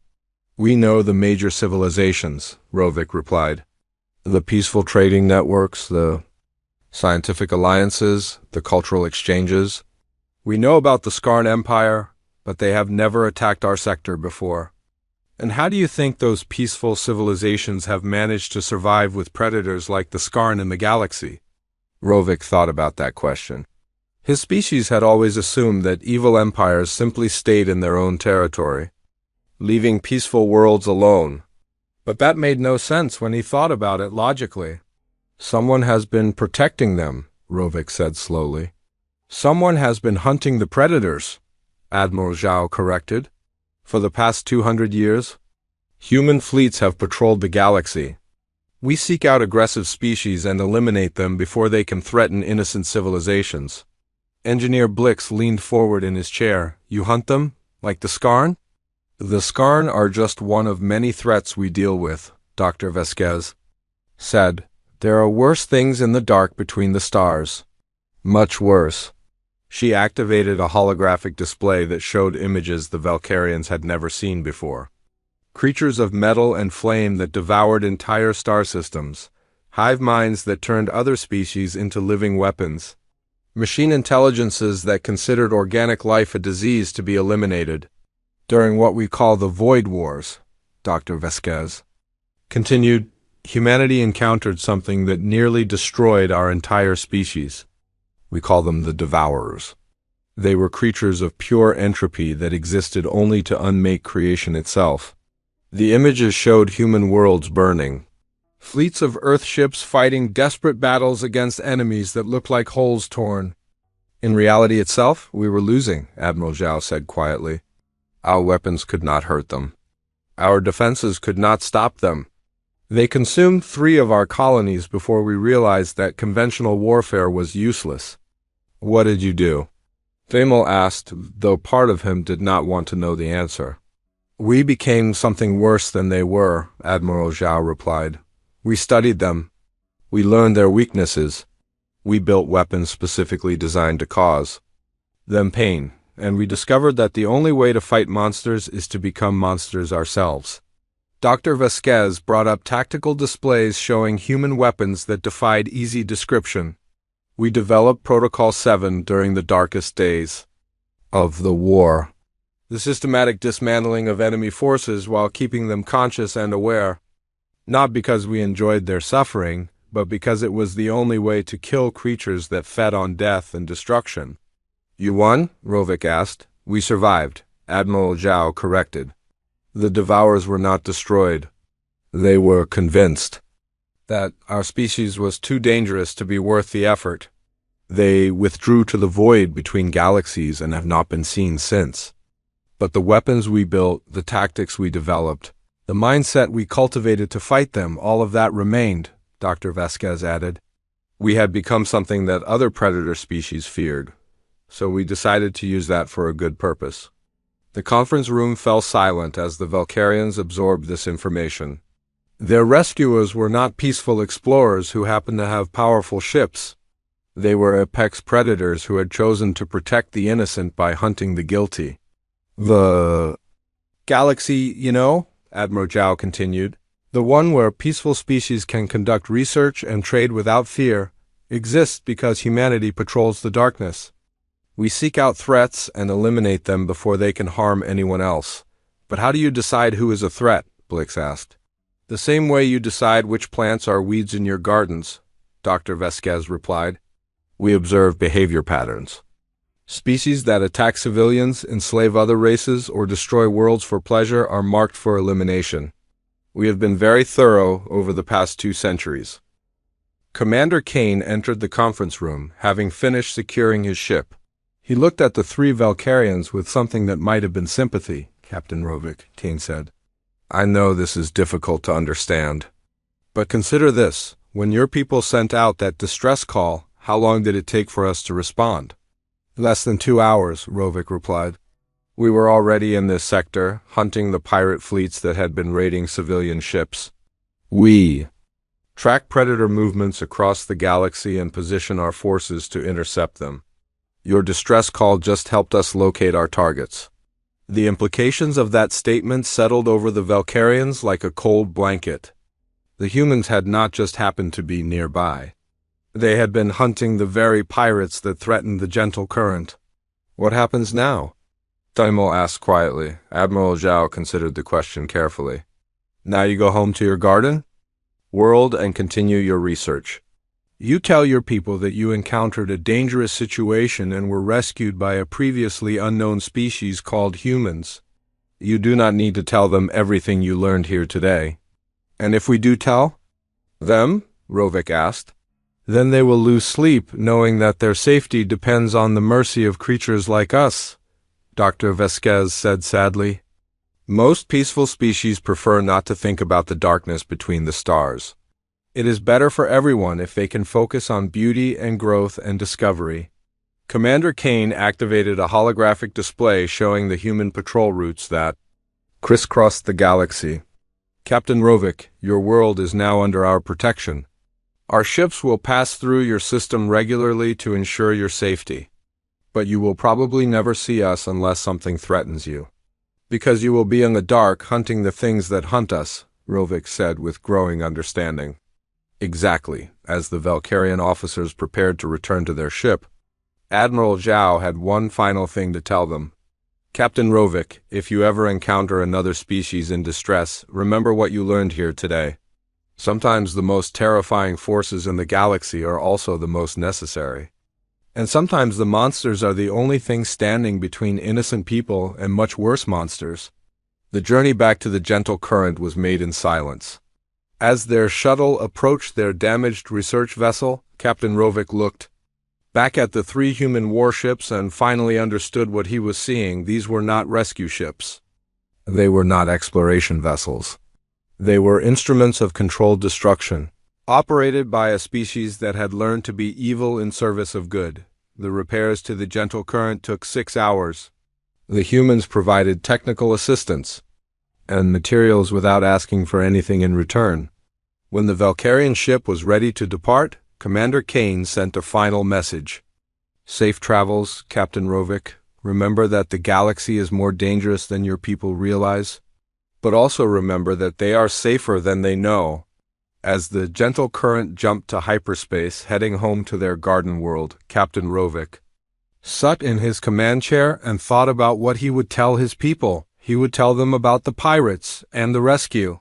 We know the major civilizations, Rovik replied. The peaceful trading networks, the scientific alliances, the cultural exchanges. We know about the Skarn Empire, but they have never attacked our sector before. And how do you think those peaceful civilizations have managed to survive with predators like the Skarn in the galaxy? Rovik thought about that question. His species had always assumed that evil empires simply stayed in their own territory, leaving peaceful worlds alone. But that made no sense when he thought about it logically. Someone has been protecting them, Rovik said slowly. Someone has been hunting the predators, Admiral Zhao corrected. For the past 200 years, human fleets have patrolled the galaxy. We seek out aggressive species and eliminate them before they can threaten innocent civilizations. Engineer Blix leaned forward in his chair. You hunt them? Like the Skarn? The Skarn are just one of many threats we deal with, Dr. Vasquez said. There are worse things in the dark between the stars. Much worse. She activated a holographic display that showed images the Valkyrians had never seen before. Creatures of metal and flame that devoured entire star systems, hive minds that turned other species into living weapons, machine intelligences that considered organic life a disease to be eliminated. During what we call the Void Wars, Dr. Vasquez continued, humanity encountered something that nearly destroyed our entire species. We call them the Devourers. They were creatures of pure entropy that existed only to unmake creation itself. The images showed human worlds burning, fleets of Earth ships fighting desperate battles against enemies that looked like holes torn. In reality itself, we were losing, Admiral Zhao said quietly. Our weapons could not hurt them. Our defenses could not stop them. They consumed 3 of our colonies before we realized that conventional warfare was useless. What did you do? Thymel asked, though part of him did not want to know the answer. We became something worse than they were, Admiral Zhao replied. We studied them. We learned their weaknesses. We built weapons specifically designed to cause them pain, and we discovered that the only way to fight monsters is to become monsters ourselves. Dr. Vasquez brought up tactical displays showing human weapons that defied easy description. We developed Protocol 7 during the darkest days of the war. The systematic dismantling of enemy forces while keeping them conscious and aware. Not because we enjoyed their suffering, but because it was the only way to kill creatures that fed on death and destruction. You won? Rovik asked. We survived, Admiral Zhao corrected. The Devourers were not destroyed. They were convinced that our species was too dangerous to be worth the effort. They withdrew to the void between galaxies and have not been seen since. But the weapons we built, the tactics we developed, the mindset we cultivated to fight them, all of that remained, Dr. Vasquez added. We had become something that other predator species feared, so we decided to use that for a good purpose. The conference room fell silent as the Valkyrians absorbed this information. Their rescuers were not peaceful explorers who happened to have powerful ships. They were apex predators who had chosen to protect the innocent by hunting the guilty. The galaxy, Admiral Zhao continued, the one where peaceful species can conduct research and trade without fear, exists because humanity patrols the darkness. We seek out threats and eliminate them before they can harm anyone else. But how do you decide who is a threat? Blix asked. The same way you decide which plants are weeds in your gardens, Dr. Vasquez replied. We observe behavior patterns. Species that attack civilians, enslave other races, or destroy worlds for pleasure are marked for elimination. We have been very thorough over the past 2 centuries. Commander Kane entered the conference room, having finished securing his ship. He looked at the 3 Valkyrians with something that might have been sympathy, Captain Rovik, Kane said. I know this is difficult to understand. But consider this. When your people sent out that distress call, how long did it take for us to respond? Less than 2 hours, Rovik replied. We were already in this sector, hunting the pirate fleets that had been raiding civilian ships. We track predator movements across the galaxy and position our forces to intercept them. Your distress call just helped us locate our targets. The implications of that statement settled over the Valkyrians like a cold blanket. The humans had not just happened to be nearby. They had been hunting the very pirates that threatened the gentle current. What happens now? Daimel asked quietly. Admiral Zhao considered the question carefully. Now you go home to your garden, world, and continue your research. You tell your people that you encountered a dangerous situation and were rescued by a previously unknown species called humans. You do not need to tell them everything you learned here today. And if we do tell them, Rovik asked, then they will lose sleep knowing that their safety depends on the mercy of creatures like us, Dr. Vasquez said sadly. Most peaceful species prefer not to think about the darkness between the stars. It is better for everyone if they can focus on beauty and growth and discovery. Commander Kane activated a holographic display showing the human patrol routes that crisscrossed the galaxy. Captain Rovik, your world is now under our protection. Our ships will pass through your system regularly to ensure your safety. But you will probably never see us unless something threatens you. Because you will be in the dark hunting the things that hunt us, Rovik said with growing understanding. Exactly. As the Valkyrian officers prepared to return to their ship, Admiral Zhao had one final thing to tell them. Captain Rovik, if you ever encounter another species in distress, remember what you learned here today. Sometimes the most terrifying forces in the galaxy are also the most necessary. And sometimes the monsters are the only thing standing between innocent people and much worse monsters. The journey back to the gentle current was made in silence. As their shuttle approached their damaged research vessel, Captain Rovik looked back at the 3 human warships and finally understood what he was seeing. These were not rescue ships. They were not exploration vessels. They were instruments of controlled destruction, operated by a species that had learned to be evil in service of good. The repairs to the gentle current took 6 hours. The humans provided technical assistance and materials without asking for anything in return. When the Valkyrian ship was ready to depart, Commander Kane sent a final message. Safe travels, Captain Rovik. Remember that the galaxy is more dangerous than your people realize. But also remember that they are safer than they know. As the gentle current jumped to hyperspace, heading home to their garden world, Captain Rovik sat in his command chair and thought about what he would tell his people. He would tell them about the pirates and the rescue.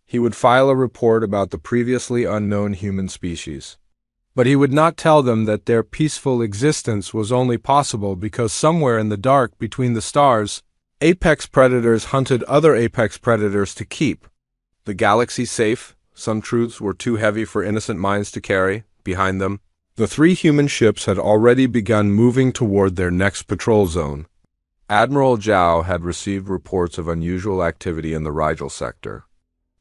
He would file a report about the previously unknown human species. But he would not tell them that their peaceful existence was only possible because somewhere in the dark between the stars, apex predators hunted other apex predators to keep the galaxy safe. Some truths were too heavy for innocent minds to carry. Behind them, the 3 human ships had already begun moving toward their next patrol zone. Admiral Zhao had received reports of unusual activity in the Rigel sector.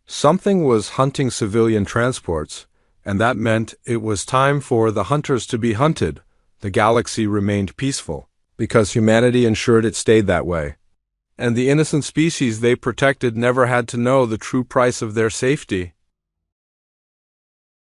Something was hunting civilian transports, and that meant it was time for the hunters to be hunted. The galaxy remained peaceful, because humanity ensured it stayed that way. And the innocent species they protected never had to know the true price of their safety.